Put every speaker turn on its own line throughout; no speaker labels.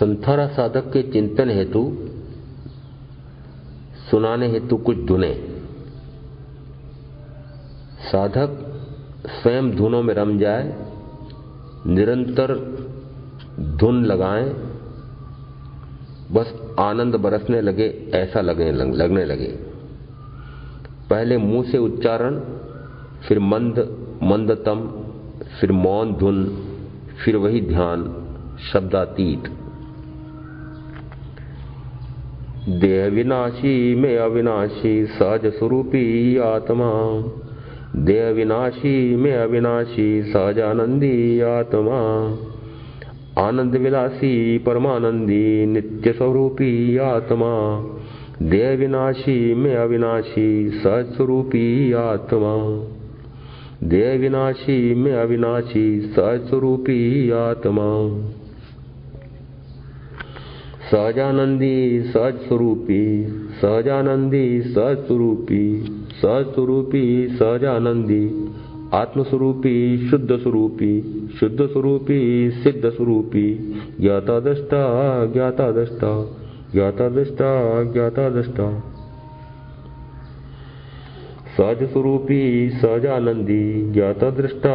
संथारा साधक के चिंतन हेतु सुनाने हेतु कुछ धुनें। साधक स्वयं धुनों में रम जाए, निरंतर धुन लगाएं, बस आनंद बरसने लगे ऐसा लगने लगे। पहले मुंह से उच्चारण, फिर मंदतम, फिर मौन धुन, फिर वही ध्यान शब्दातीत। देह विनाशी में अविनाशी सहज स्वरूपी आत्मा, देह विनाशी में अविनाशी सहज आनंदी आत्मा, आनंद विलासी परमानंदी नित्य स्वरूपी आत्मा, देह विनाशी में अविनाशी सहज स्वरूपी आत्मा, देह विनाशी में अविनाशी सहज स्वरूपी आत्मा, सहजानंदी सहज स्वरूपी, सहजानंदी सहज स्वरूपी, सहज स्वरूपी सहजानंदी, आत्मस्वरूपी शुद्ध स्वरूपी, शुद्ध स्वरूपी सिद्ध स्वरूपी, ज्ञाता दृष्टा ज्ञाता दृष्टा, ज्ञाता दृष्टा ज्ञाता दृष्टा, सहज स्वरूपी सहजानंदी, ज्ञाता दृष्टा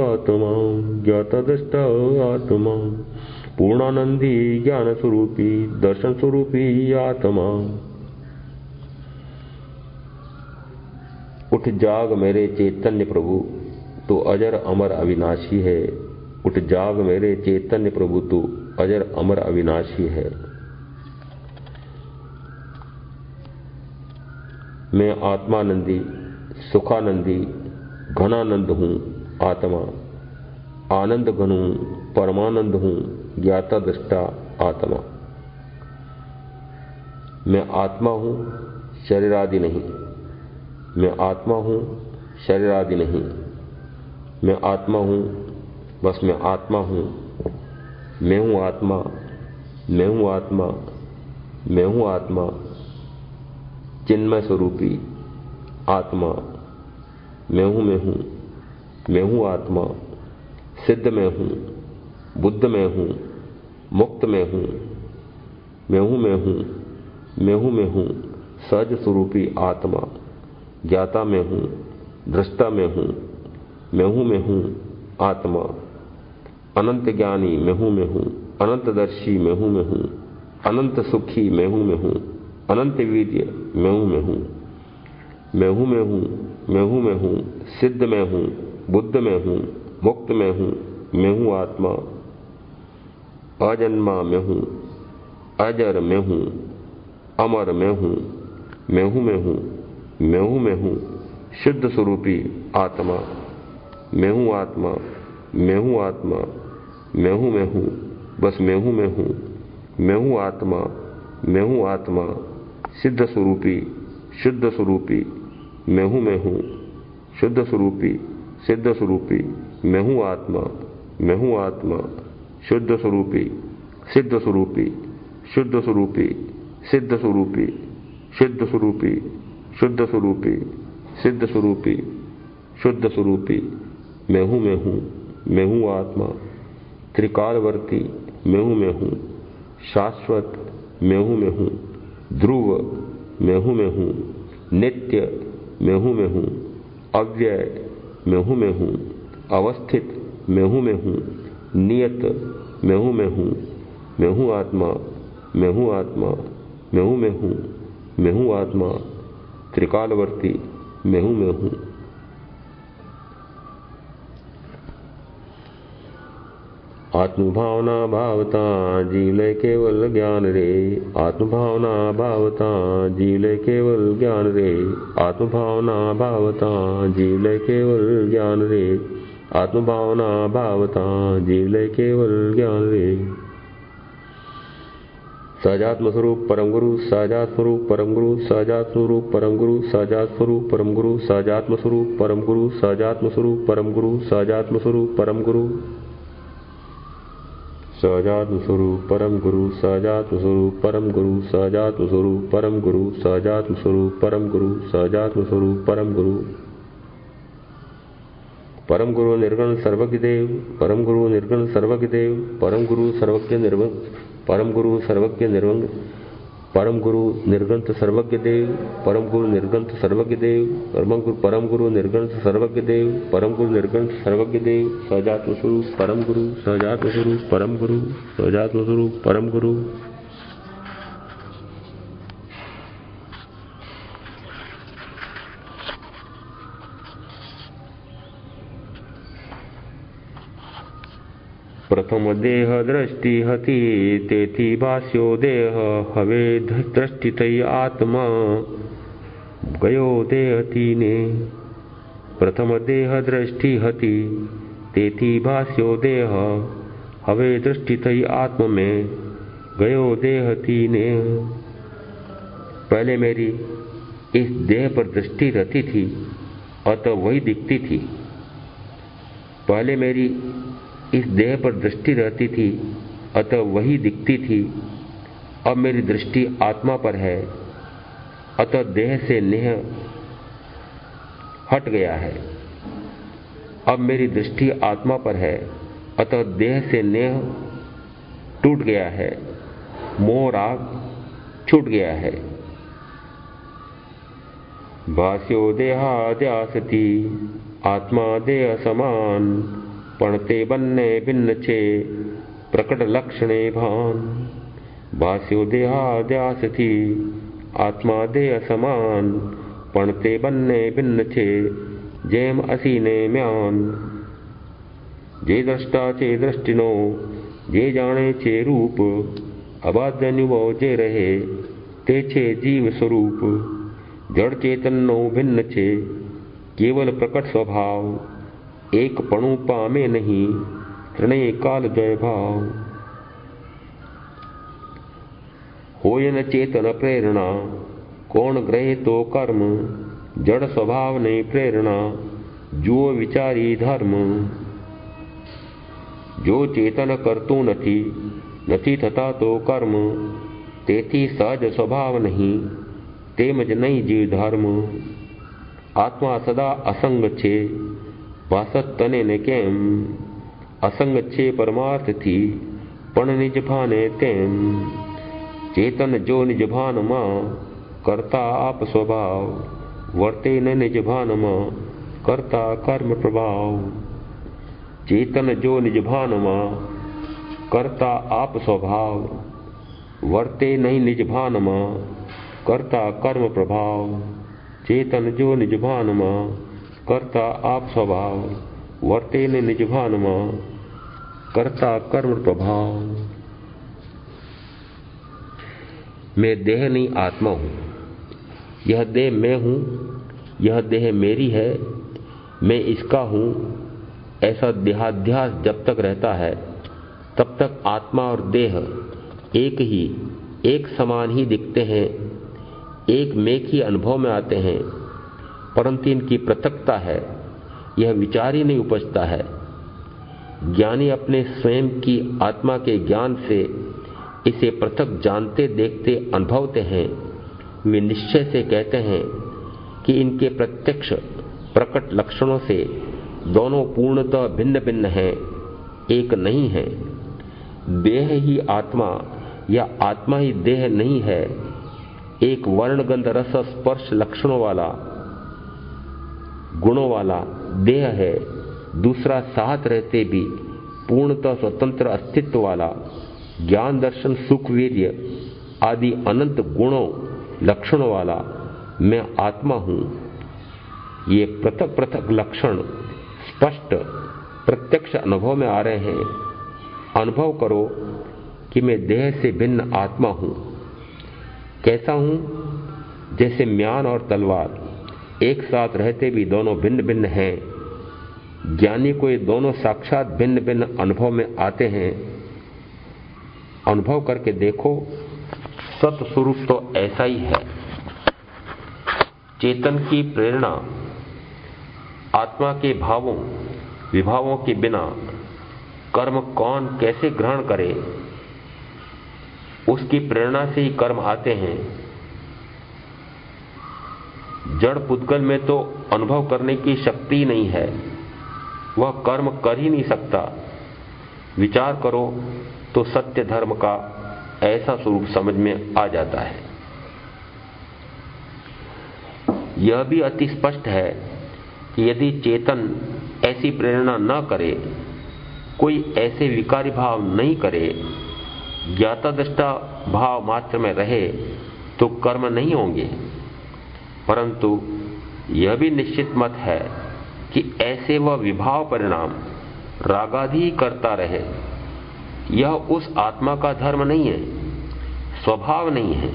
आत्मा, ज्ञाता दृष्टा आत्मा, पूर्णानंदी ज्ञान स्वरूपी दर्शन स्वरूपी आत्मा। उठ जाग मेरे चैतन्य प्रभु, तू अजर अमर अविनाशी है। उठ जाग मेरे चैतन्य प्रभु, तू अजर अमर अविनाशी है। मैं आत्मानंदी सुखानंदी घनानंद हूँ आत्मा, आनंद घन हूँ, परमानंद हूँ, ज्ञाता दृष्टा आत्मा। मैं आत्मा हूँ शरीर आदि नहीं, मैं आत्मा हूँ शरीर आदि नहीं, मैं आत्मा हूँ, बस मैं आत्मा हूँ। मैं हूँ आत्मा, मैं हूँ आत्मा, मैं हूँ आत्मा, चिन्मय स्वरूपी आत्मा। मैं हूँ मैं हूँ आत्मा, सिद्ध में हूँ, बुद्ध में हूँ, मुक्त में हूँ, मैं हूँ मैं हूँ, मैं हूँ मैं हूँ, सहज स्वरूपी आत्मा। ज्ञाता में हूँ, दृष्टा में हूँ, मैं हूँ आत्मा। अनंत ज्ञानी मैं हूँ, अनंत दर्शी मैं हूँ, अनंत सुखी मैं हूँ, अनंत वीर्य मैं हूँ, मैं हूँ, सिद्ध में हूँ, बुद्ध में हूँ, मुक्त में हूँ, मैं हूँ आत्मा। अजन्मा मैं हूँ, अजर मैं हूँ, अमर मैं हूँ, मैं हूँ, शुद्ध स्वरूपी आत्मा। मैं हूँ आत्मा, मैं हूँ आत्मा, मैं हूँ, बस मैं हूँ आत्मा, मैं हूँ आत्मा, सिद्ध स्वरूपी शुद्ध स्वरूपी, मैं हूँ, शुद्ध स्वरूपी सिद्ध स्वरूपी, मैं हूँ आत्मा, मैं हूँ आत्मा, शुद्ध स्वरूपी सिद्ध स्वरूपी, शुद्ध स्वरूपी सिद्ध स्वरूपी, सिद्ध स्वरूपी शुद्ध स्वरूपी, सिद्ध स्वरूपी शुद्ध स्वरूपी, मैं हूँ आत्मा। त्रिकालवर्ती मैं हूँ, शाश्वत मैं हूँ, ध्रुव मैं हूँ, नित्य मैं हूँ, अव्यय मैं हूँ, अवस्थित मैं हूँ, नियत मैं हूँ आत्मा, मैं हूँ आत्मा, मैं हूँ आत्मा। त्रिकालवर्ती मैं हूँ। आत्मभावना भावता जीवले केवल ज्ञान रे, आत्मभावना भावता जीवले केवल ज्ञान रे, आत्मभावना भावता जीवले केवल ज्ञान रे, आत्मभावना भावता जीवले केवल ज्ञान रे। सहजात्म स्वरूप परम गुरु, सहजात्म स्वरूप परम गुरु, सहजात्म स्वरूप परम गुरु, सहजात्म स्वरूप परम गुरु, सहजात्म स्वरूप परम गुरु, सहजात्म स्वरूप परम गुरु, सहजात्म स्वरूप परम गुरु, सहजात्म स्वरूप परम गुरु, सहजात्म स्वरूप परम गुरु, सहजात्म स्वरूप परम गुरु, सहजात्म स्वरूप परम गुरु, सहजात्म स्वरूप परम गुरु। परम गुरु निर्गुण सर्वज्ञ देव, परम गुरु निर्गुण सर्वज्ञ देव, परम गुरु सर्वज्ञ निर्गुण परम गुरु सर्वज्ञ निर्वंग, परम गुरु निर्गंत सर्वज्ञ देव, परम गुरु निर्गंत सर्वज्ञ देव, परम गुरु निर्गंत सर्वज्ञ देव, परम गुरु निर्गंत सर्वज्ञ देव, सहजात्म स्वरूप परम गुरु, सहजात्म स्वरूप परम गुरु, सहजात्म स्वरूप परम गुरु। प्रथम देह दृष्टि हति तेथि भास्यो देह हवे दृष्टि थई आत्मा गयो देह तीने। प्रथम देह दृष्टि हति तेथि भास्यो देह हवे दृष्टि थई आत्मा में गयो देह तीने। पहले मेरी इस देह पर दृष्टि रहती थी अतः वही दिखती थी। पहले मेरी इस देह पर दृष्टि रहती थी अतः वही दिखती थी। अब मेरी दृष्टि आत्मा पर है अतः देह से नेह हट गया है। अब मेरी दृष्टि आत्मा पर है अतः देह से नेह टूट गया है, मोह राग छूट गया है। भास्यो देहाद्यासति आत्मा देह समान पण ते बन्ने भिन्न छे प्रकट लक्षणे भान। भास्यो देहाद्यासति आत्मा देह समान पण ते बन्ने भिन्न छे जेम असीने म्यान। जे द्रष्टा छे दृष्टिनो जे जाने छे रूप अबाध अनुभव जे रहे ते छे जीव स्वरूप। जड़ चेतननो भिन्न छे केवल प्रकट स्वभाव एक पणु पामे नहीं त्रणय काल द्वय भाव। होय न चेतन प्रेरणा कौन ग्रहे तो कर्म जड़ स्वभाव नहीं प्रेरणा जुओ विचारी धर्म। जो चेतन करतु नथी थता तो कर्म तेथी सहज स्वभाव नहीं तेमज नहीं जीव धर्म। आत्मा सदा असंग छे वासत तने ने केम असंग छे परमार्थ थी पण निज भाने तेम। चेतन जो निज भान मां करता आप स्वभाव वर्ते न निज भान मां करता कर्म प्रभाव। चेतन जो निज भान मां करता आप स्वभाव वर्ते नहीं निज भान मां करता कर्म प्रभाव। चेतन जो निज भान मां करता आप स्वभाव वर्ते ने निज भान मां करता कर्म प्रभाव। मैं देह नहीं आत्मा हूं। यह देह मैं हूं, यह देह मेरी है, मैं इसका हूं। ऐसा देहाध्यास जब तक रहता है तब तक आत्मा और देह एक ही एक समान ही दिखते हैं, एक मेक ही अनुभव में आते हैं, परंतु इनकी पृथकता है यह विचार ही नहीं उपजता है। ज्ञानी अपने स्वयं की आत्मा के ज्ञान से इसे पृथक जानते देखते अनुभवते हैं। वे निश्चय से कहते हैं कि इनके प्रत्यक्ष प्रकट लक्षणों से दोनों पूर्णतः भिन्न भिन्न हैं, एक नहीं है। देह ही आत्मा या आत्मा ही देह नहीं है। एक वर्ण गंध रस स्पर्श लक्षणों वाला गुणों वाला देह है, दूसरा साथ रहते भी पूर्णतः स्वतंत्र अस्तित्व वाला ज्ञान दर्शन सुख वीर्य आदि अनंत गुणों लक्षणों वाला मैं आत्मा हूं। ये पृथक पृथक लक्षण स्पष्ट प्रत्यक्ष अनुभव में आ रहे हैं। अनुभव करो कि मैं देह से भिन्न आत्मा हूं। कैसा हूं? जैसे म्यान और तलवार एक साथ रहते भी दोनों भिन्न भिन्न हैं। ज्ञानी को ये दोनों साक्षात भिन्न भिन्न अनुभव में आते हैं। अनुभव करके देखो, सत स्वरूप तो ऐसा ही है। चेतन की प्रेरणा आत्मा के भावों विभावों के बिना कर्म कौन कैसे ग्रहण करे, उसकी प्रेरणा से ही कर्म आते हैं। जड़ पुद्गल में तो अनुभव करने की शक्ति नहीं है, वह कर्म कर ही नहीं सकता। विचार करो तो सत्य धर्म का, ऐसा स्वरूप समझ में आ जाता है। यह भी अति स्पष्ट है कि यदि चेतन ऐसी प्रेरणा न करे, कोई ऐसे विकारी भाव नहीं करे, ज्ञाता दृष्टा भाव मात्र में रहे, तो कर्म नहीं होंगे। परंतु यह भी निश्चित मत है कि ऐसे वह विभाव परिणाम रागादि करता रहे, यह उस आत्मा का धर्म नहीं है, स्वभाव नहीं है।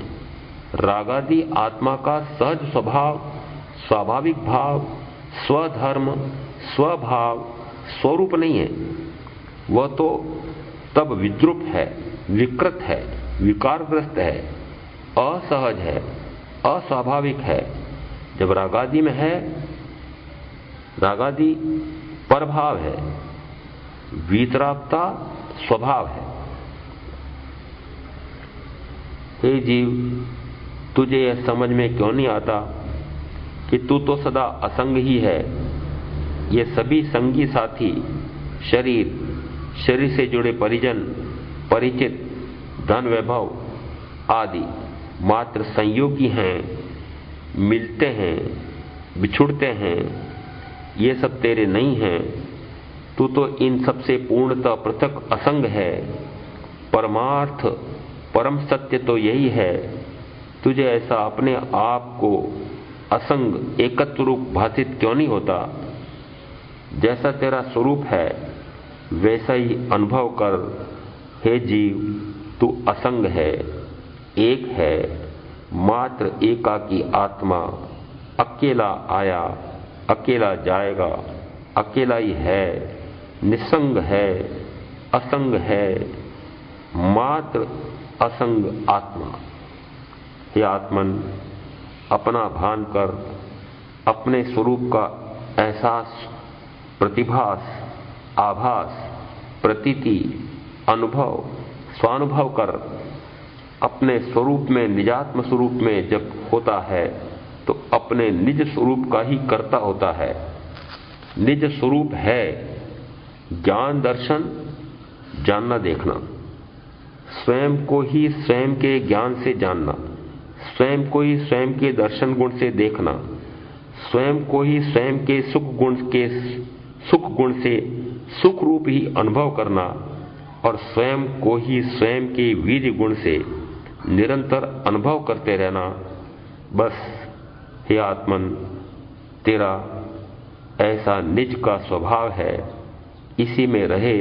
रागादि आत्मा का सहज स्वभाव, स्वाभाविक भाव, स्वधर्म, स्वभाव, स्वरूप नहीं है। वह तो तब विद्रूप है, विकृत है, विकारग्रस्त है, असहज है, अस्वाभाविक है, जब रागादि में है। रागादि परभाव है, वीतरागता स्वभाव है। हे जीव, तुझे यह समझ में क्यों नहीं आता कि तू तो सदा असंग ही है। ये सभी संगी साथी, शरीर, शरीर से जुड़े परिजन, परिचित, धन वैभव आदि मात्र संयोगी हैं, मिलते हैं, बिछुड़ते हैं। ये सब तेरे नहीं हैं। तू तो इन सबसे पूर्णतः पृथक असंग है। परमार्थ, परम सत्य तो यही है। तुझे ऐसा अपने आप को असंग एकत्व रूप भाषित क्यों नहीं होता? जैसा तेरा स्वरूप है वैसा ही अनुभव कर। हे जीव, तू असंग है, एक है, मात्र एकाकी आत्मा, अकेला आया, अकेला जाएगा, अकेला ही है, निसंग है, असंग है, मात्र असंग आत्मा। हे आत्मन, अपना भान कर, अपने स्वरूप का एहसास, प्रतिभास, आभास, प्रतीति, अनुभव, स्वानुभव कर। अपने स्वरूप में, निजात्म स्वरूप में जब होता है तो अपने निज स्वरूप का ही कर्ता होता है। निज स्वरूप है ज्ञान, दर्शन, जानना, देखना। स्वयं को ही स्वयं के ज्ञान से जानना, स्वयं को ही स्वयं के दर्शन गुण से देखना, स्वयं को ही स्वयं के सुख गुण से सुख रूप ही अनुभव करना और स्वयं को ही स्वयं के वीर्य गुण से निरंतर अनुभव करते रहना। बस हे आत्मन, तेरा ऐसा निज का स्वभाव है। इसी में रहे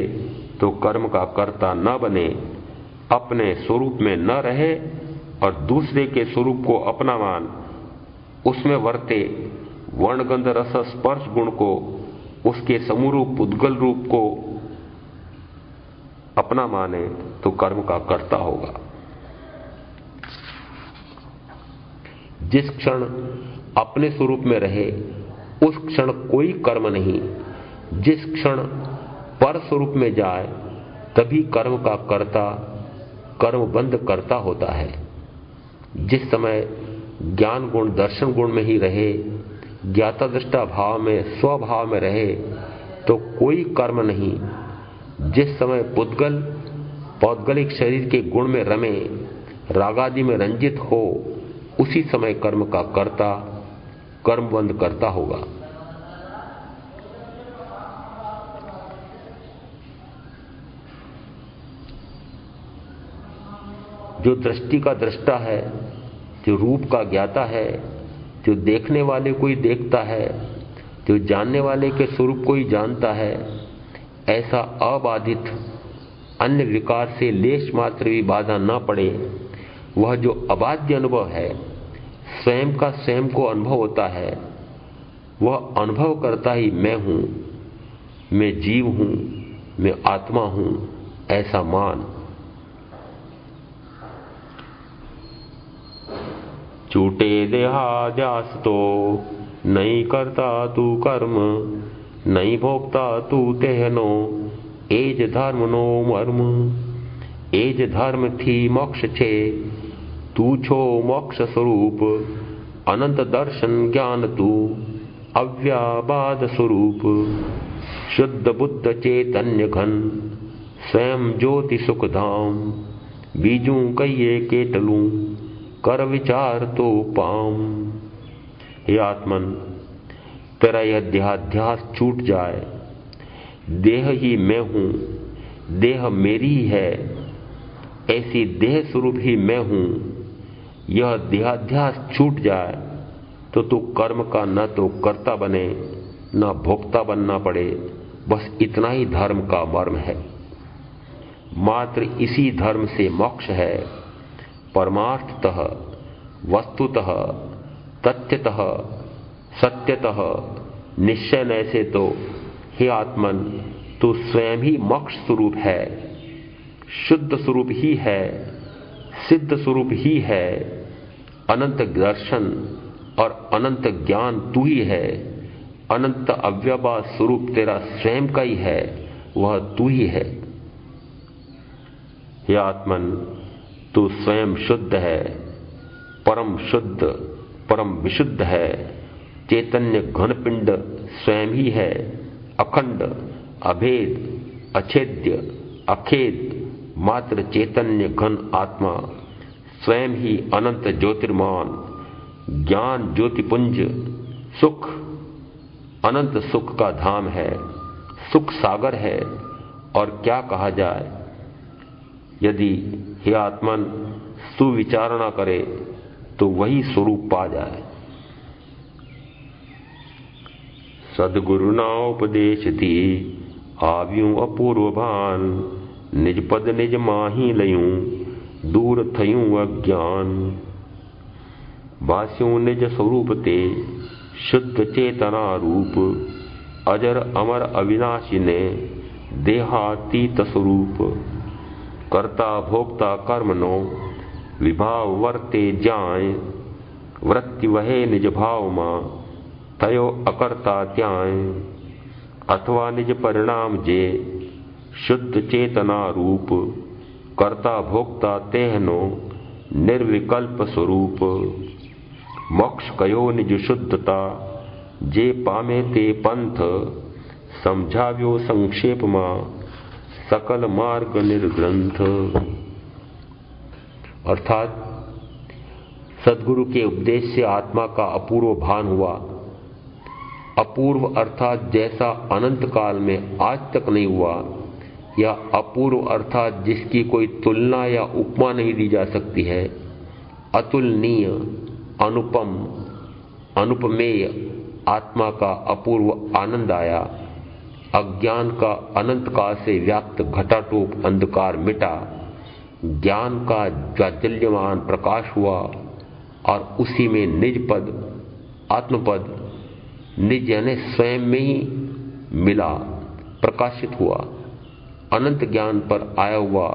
तो कर्म का कर्ता न बने, अपने स्वरूप में न रहे और दूसरे के स्वरूप को अपना मान, उसमें वर्ते, वर्णगंध रस स्पर्श गुण को, उसके समूरूप उद्गल रूप को अपना माने तो कर्म का कर्ता होगा। जिस क्षण अपने स्वरूप में रहे उस क्षण कोई कर्म नहीं। जिस क्षण पर स्वरूप में जाए तभी कर्म का कर्ता, कर्म बंध करता होता है। जिस समय ज्ञान गुण, दर्शन गुण में ही रहे, ज्ञाता दृष्टा भाव में, स्वभाव में रहे तो कोई कर्म नहीं। जिस समय पुद्गल, पौद्गलिक शरीर के गुण में रमे, रागादि में रंजित हो, उसी समय कर्म का कर्ता, कर्म बंध करता होगा। जो दृष्टि का दृष्टा है, जो रूप का ज्ञाता है, जो देखने वाले को ही देखता है, जो जानने वाले के स्वरूप को ही जानता है, ऐसा अबाधित अन्य विकार से लेश मात्र भी बाधा न पड़े, वह जो अबाध्य अनुभव है, स्वयं का स्वयं को अनुभव होता है, वह अनुभव करता ही मैं हूं, मैं जीव हूं, मैं आत्मा हूं, ऐसा मान। छूटे देहाद्यास तो नहीं करता तू कर्म, नहीं भोगता तू तेहनो, एज धर्म नो मर्म। एज धर्म थी मोक्ष छे, तू छो मोक्ष स्वरूप, अनंत दर्शन ज्ञान तू, अव्याबाद स्वरूप। शुद्ध बुद्ध चैतन्य घन, स्वयं ज्योति सुख धाम, बीजू कहिए के टलूं, कर विचार तो पाम। हे आत्मन, तेरा यह देहाध्यास छूट जाए, देह ही मैं हूं, देह मेरी ही है, ऐसी देह स्वरूप ही मैं हूं, यह देहाध्यास छूट जाए तो तू कर्म का न तो कर्ता बने न भोक्ता बनना पड़े। बस इतना ही धर्म का मर्म है। मात्र इसी धर्म से मोक्ष है। परमार्थतः, वस्तुतः, तथ्यतः, सत्यतः, निश्चय न से तो हे आत्मन, तू स्वयं ही मोक्ष स्वरूप है, शुद्ध स्वरूप ही है, सिद्ध स्वरूप ही है। अनंत दर्शन और अनंत ज्ञान तू ही है। अनंत अव्यवहार स्वरूप तेरा स्वयं का ही है, वह तू ही है। हे आत्मन, तू स्वयं शुद्ध है, परम शुद्ध, परम विशुद्ध है। चैतन्य घनपिंड स्वयं ही है, अखंड, अभेद, अछेद्य, अखेद, मात्र चैतन्य घन आत्मा स्वयं ही अनंत ज्योतिर्मान, ज्ञान ज्योतिपुंज, सुख, अनंत सुख का धाम है, सुख सागर है। और क्या कहा जाए यदि हे आत्मन सुविचारणा करे तो वही स्वरूप पा जाए। सदगुरु ना उपदेश दी, आव्यूं अपूर्व भान, निज पद निज माही लयूं, दूर थयूं अज्ञान। वास्यूं निज स्वरूप ते, शुद्ध चेतना रूप, अजर अमर अविनाशी ने, देहातीत स्वरूप। कर्ता भोक्ता कर्मनो, विभाव वर्ते जाय, वृत्ति वहे निज भाव मां, तयो अकर्ता त्याय। अथवा निज परिणाम जे, शुद्ध चेतना रूप, कर्ता भोक्ता तेहनो, निर्विकल्प स्वरूप। मोक्ष कयो निज शुद्धता, जे पामे ते पंथ, समझाव्यो संक्षेप मां, सकल मार्ग निर्ग्रंथ। अर्थात सदगुरु के उपदेश से आत्मा का अपूर्व भान हुआ। अपूर्व अर्थात जैसा अनंत काल में आज तक नहीं हुआ, या अपूर्व अर्थात जिसकी कोई तुलना या उपमा नहीं दी जा सकती है। अतुलनीय, अनुपम, अनुपमेय आत्मा का अपूर्व आनंद आया। अज्ञान का अनंत काल से व्याप्त घटाटोप अंधकार मिटा, ज्ञान का जाज्वल्यमान प्रकाश हुआ और उसी में निज पद, आत्मपद, निज यानी स्वयं में ही मिला, प्रकाशित हुआ। अनंत ज्ञान पर आया हुआ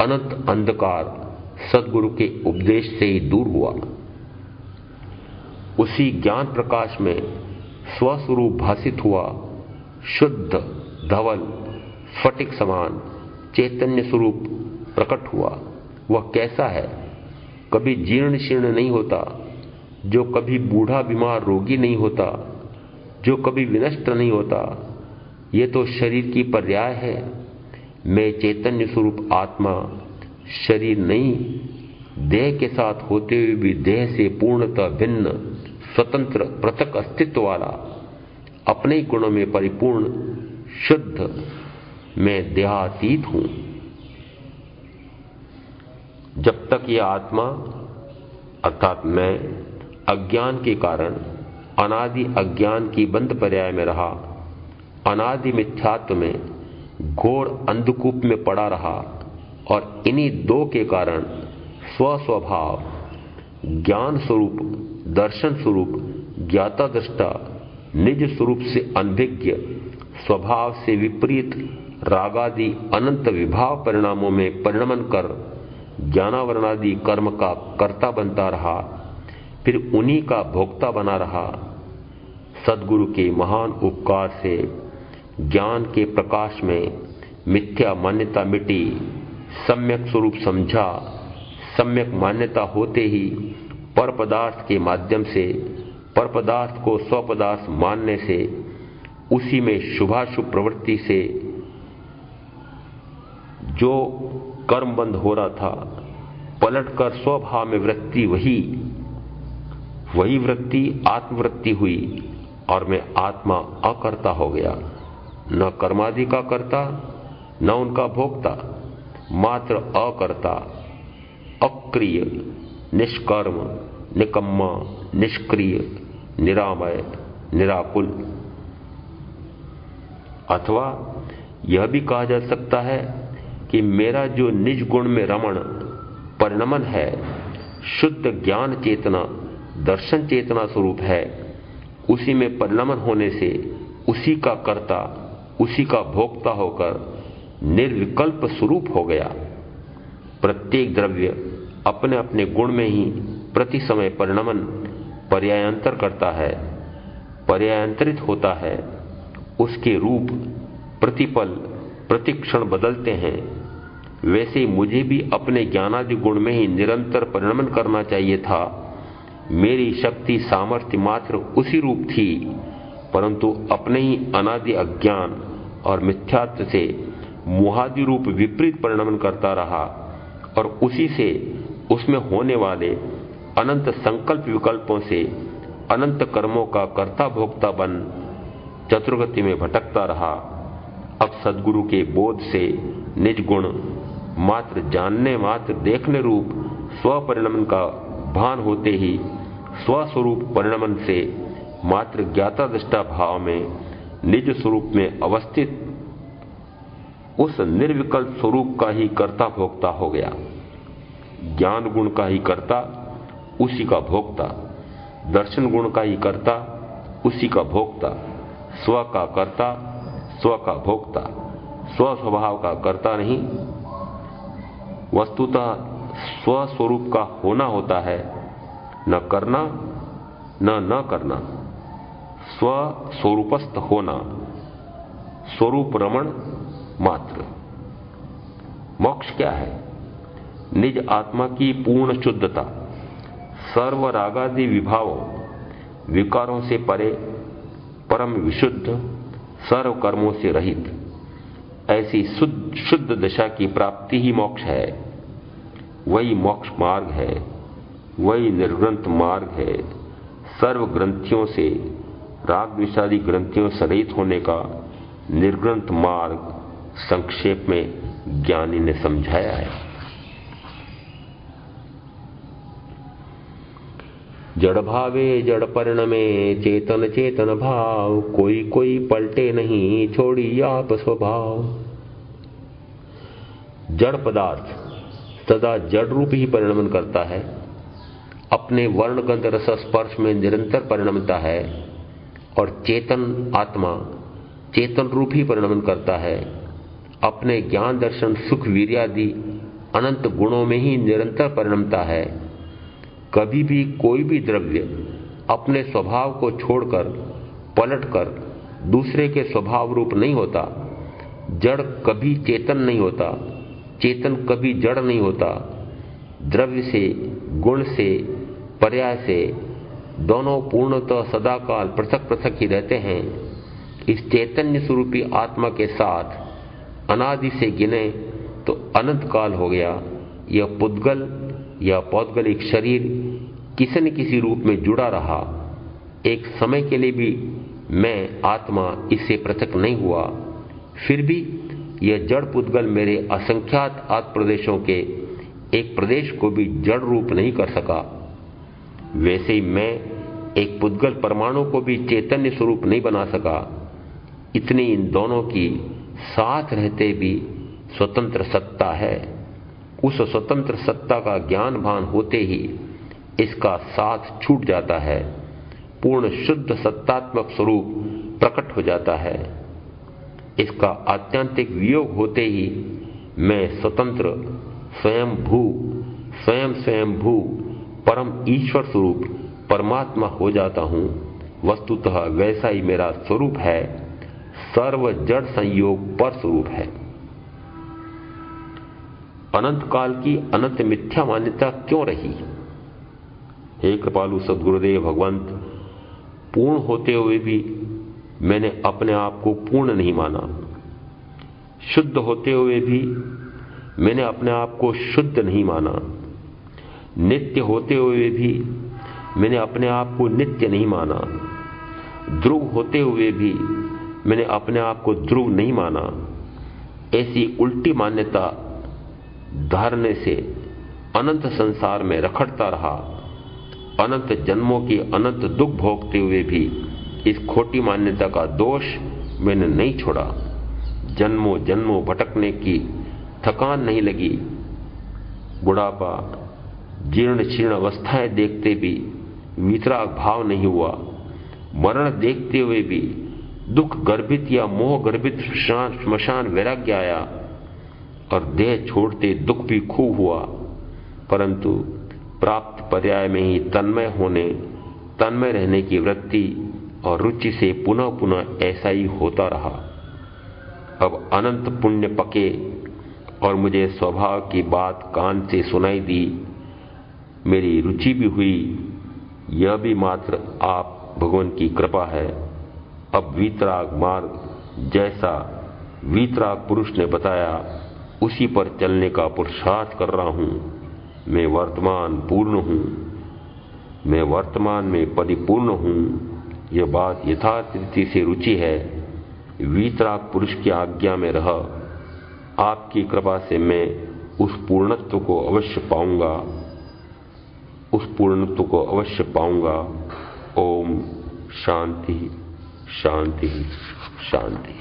अनंत अंधकार सदगुरु के उपदेश से ही दूर हुआ। उसी ज्ञान प्रकाश में स्वस्वरूप भासित हुआ, शुद्ध, धवल, स्फटिक समान चैतन्य स्वरूप प्रकट हुआ। वह कैसा है? कभी जीर्ण शीर्ण नहीं होता, जो कभी बूढ़ा बीमार रोगी नहीं होता, जो कभी विनष्ट नहीं होता। ये तो शरीर की पर्याय है। मैं चैतन्य स्वरूप आत्मा शरीर नहीं, देह के साथ होते हुए भी देह से पूर्णतः भिन्न, स्वतंत्र, पृथक अस्तित्व वाला, अपने ही गुणों में परिपूर्ण, शुद्ध, मैं देहातीत हूं। जब तक यह आत्मा अर्थात मैं अज्ञान के कारण अनादि अज्ञान की बंद पर्याय में रहा, अनादि मिथ्यात्व में घोर अंधकूप में पड़ा रहा, और इन्हीं दो के कारण स्वस्वभाव, ज्ञान स्वरूप, दर्शन स्वरूप, ज्ञाता दृष्टा, निज स्वरूप से अनभिज्ञ, स्वभाव से विपरीत रागादि अनंत विभाव परिणामों में परिणमन कर ज्ञानावरणादि कर्म का कर्ता बनता रहा, फिर उन्हीं का भोक्ता बना रहा। सदगुरु के महान उपकार से ज्ञान के प्रकाश में मिथ्या मान्यता मिटी, सम्यक स्वरूप समझा। सम्यक मान्यता होते ही पर पदार्थ के माध्यम से पर पदार्थ को स्वपदार्थ मानने से, उसी में शुभाशुभ प्रवृत्ति से जो कर्म बंद हो रहा था, पलटकर स्वभाव में वृत्ति वही वृत्ति आत्मवृत्ति हुई और मैं आत्मा अकर्ता हो गया, न कर्मादि का कर्ता न उनका भोक्ता, मात्र अकर्ता, अक्रिय, निष्कर्म, निकम्मा, निष्क्रिय, निरामय, निराकुल। अथवा यह भी कहा जा सकता है कि मेरा जो निज गुण में रमण परिणमन है, शुद्ध ज्ञान चेतना दर्शन चेतना स्वरूप है, उसी में परिणमन होने से उसी का कर्ता उसी का भोक्ता होकर निर्विकल्प स्वरूप हो गया। प्रत्येक द्रव्य अपने अपने गुण में ही प्रति समय परिणमन पर्यायांतर करता है, पर्यायांतरित होता है, उसके रूप प्रतिपल प्रतिक्षण बदलते हैं। वैसे मुझे भी अपने ज्ञानादि गुण में ही निरंतर परिणमन करना चाहिए था। मेरी शक्ति सामर्थ्य मात्र उसी रूप थी, परंतु अपने ही अनादि अज्ञान और मिथ्यात्व से मोहादि रूप विपरीत परिणमन करता रहा और उसी से उसमें होने वाले अनंत संकल्प विकल्पों से अनंत कर्मों का कर्ता भोक्ता बन चतुर्गति में भटकता रहा। अब सद्गुरु के बोध से निज गुण मात्र जानने मात्र देखने रूप स्वपरिणमन का भान होते ही स्वस्वरूप परिणमन से मात्र ज्ञाता दृष्टा भाव में निज स्वरूप में अवस्थित उस निर्विकल्प स्वरूप का ही कर्ता भोक्ता हो गया। ज्ञान गुण का ही कर्ता उसी का भोक्ता, दर्शन गुण का ही कर्ता उसी का भोक्ता, स्व का कर्ता स्व का भोक्ता, स्व स्वभाव का कर्ता नहीं। वस्तुतः स्वस्वरूप का होना होता है, न करना न करना, स्वस्वरूपस्थ होना, स्वरूप रमण मात्र। मोक्ष क्या है? निज आत्मा की पूर्ण शुद्धता, सर्व रागादि विभावों विकारों से परे, परम विशुद्ध, सर्व कर्मों से रहित, ऐसी शुद्ध दशा की प्राप्ति ही मोक्ष है। वही मोक्ष मार्ग है, वही निर्ग्रंथ मार्ग है। सर्व ग्रंथियों से राग द्वेषादि ग्रंथियों से रहित होने का निर्ग्रंथ मार्ग संक्षेप में ज्ञानी ने समझाया है। जड़ भावे जड़ परिणमे चेतन चेतन भाव, कोई कोई पलटे नहीं छोड़ी आप स्वभाव। जड़ पदार्थ सदा जड़ रूप ही परिणमन करता है, अपने वर्ण गंध रस स्पर्श में निरंतर परिणमता है, और चेतन आत्मा चेतन रूप ही परिणमन करता है, अपने ज्ञान दर्शन सुख वीर्यादि अनंत गुणों में ही निरंतर परिणमता है। कभी भी कोई भी द्रव्य अपने स्वभाव को छोड़कर पलटकर दूसरे के स्वभाव रूप नहीं होता। जड़ कभी चेतन नहीं होता, चेतन कभी जड़ नहीं होता। द्रव्य से गुण से पर्याय से दोनों पूर्णतः सदाकाल पृथक पृथक ही रहते हैं। इस चैतन्य स्वरूपी आत्मा के साथ अनादि से गिने तो अनंत काल हो गया यह पुद्गल या पौद्गलिक शरीर किसी न किसी रूप में जुड़ा रहा। एक समय के लिए भी मैं आत्मा इससे पृथक नहीं हुआ। फिर भी यह जड़ पुद्गल मेरे असंख्यात आत्म प्रदेशों के एक प्रदेश को भी जड़ रूप नहीं कर सका। वैसे ही मैं एक पुद्गल परमाणु को भी चैतन्य स्वरूप नहीं बना सका। इतनी इन दोनों की साथ रहते भी स्वतंत्र सत्ता है। उस स्वतंत्र सत्ता का ज्ञान भान होते ही इसका साथ छूट जाता है, पूर्ण शुद्ध सत्तात्मक स्वरूप प्रकट हो जाता है। इसका आत्यंतिक वियोग होते ही मैं स्वतंत्र स्वयं भू परम ईश्वर स्वरूप परमात्मा हो जाता हूं। वस्तुतः वैसा ही मेरा स्वरूप है, सर्व जड़ संयोग पर स्वरूप है। अनंत काल की अनंत मिथ्या मान्यता क्यों रही? हे कृपालु सद्गुरुदेव भगवंत, पूर्ण होते हुए भी मैंने अपने आप को पूर्ण नहीं माना। शुद्ध होते हुए भी मैंने अपने आप को शुद्ध नहीं माना। नित्य होते हुए भी मैंने अपने आप को नित्य नहीं माना। ध्रुव होते हुए भी मैंने अपने आप को ध्रुव नहीं माना। ऐसी उल्टी मान्यता धारने से अनंत संसार में रखड़ता रहा। अनंत जन्मों की अनंत दुख भोगते हुए भी इस खोटी मान्यता का दोष मैंने नहीं छोड़ा। जन्मों जन्मों भटकने की थकान नहीं लगी। बुढ़ापा, जीर्ण शीर्ण अवस्थाएं देखते भी वितराग भाव नहीं हुआ। मरण देखते हुए भी दुख गर्भित या मोह गर्भित श्मशान वैराग्य आया और देह छोड़ते दुख भी खूब हुआ, परंतु प्राप्त पर्याय में ही तन्मय रहने की वृत्ति और रुचि से पुनः पुनः ऐसा ही होता रहा। अब अनंत पुण्य पके और मुझे स्वभाव की बात कान से सुनाई दी। मेरी रुचि भी हुई। यह भी मात्र आप भगवान की कृपा है। अब वीतराग मार्ग जैसा वीतराग पुरुष ने बताया उसी पर चलने का पुरुषार्थ कर रहा हूं। मैं वर्तमान पूर्ण हूं। मैं वर्तमान में परिपूर्ण हूं। यह बात यथार्थ रीति से रुचि है। वीतराग पुरुष की आज्ञा में रह आपकी कृपा से मैं उस पूर्णत्व को अवश्य पाऊंगा। उस पूर्णत्व को अवश्य पाऊंगा। ओम शांति शांति शांति।